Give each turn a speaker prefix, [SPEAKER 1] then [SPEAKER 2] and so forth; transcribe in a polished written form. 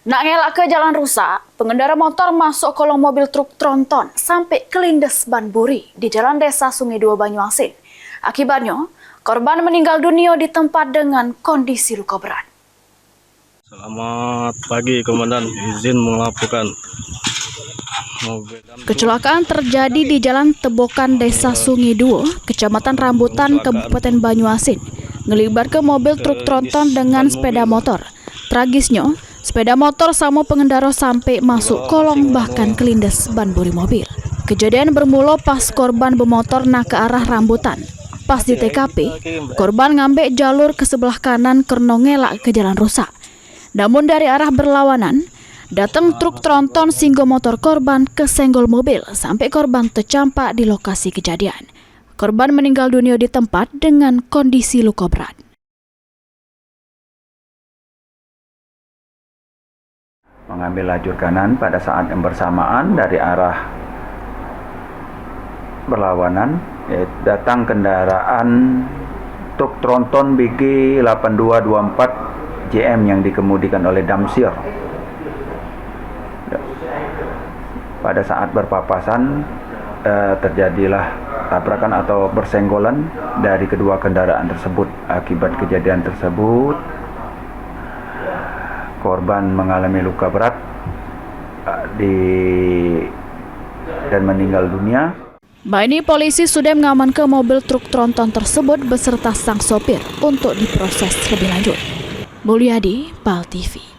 [SPEAKER 1] Nak ngelak ke jalan rusak, pengendara motor masuk kolong mobil truk tronton sampai kelindes ban buri di Jalan Desa Sungai Dua Banyuasin. Akibatnya, korban meninggal dunia di tempat dengan kondisi luka berat.
[SPEAKER 2] Selamat pagi, Komandan. Izin melaporkan.
[SPEAKER 1] Kecelakaan terjadi di Jalan Tebokan Desa Sungai Dua, Kecamatan Rambutan, Kabupaten Banyuasin, ngelibatkan mobil truk tronton dengan sepeda motor. Tragisnya, sepeda motor sama pengendara sampai masuk kolong bahkan kelindes ban buri mobil. Kejadian bermula pas korban bermotor nak ke arah Rambutan. Pas di TKP, korban ngambil jalur ke sebelah kanan karena ngelak ke jalan rusak. Namun dari arah berlawanan, datang truk tronton sehingga motor korban kesenggol mobil sampai korban tercampak di lokasi kejadian. Korban meninggal dunia di tempat dengan kondisi luka berat.
[SPEAKER 3] Mengambil lajur kanan pada saat yang bersamaan dari arah berlawanan, datang kendaraan truk tronton BG 8224 JM yang dikemudikan oleh Damsir. Pada saat berpapasan terjadilah tabrakan atau bersenggolan dari kedua kendaraan tersebut. Akibat kejadian tersebut, korban mengalami luka berat dan meninggal dunia.
[SPEAKER 1] Ini polisi sudah mengamankan mobil truk tronton tersebut beserta sang sopir untuk diproses lebih lanjut. Mulyadi, PAL TV.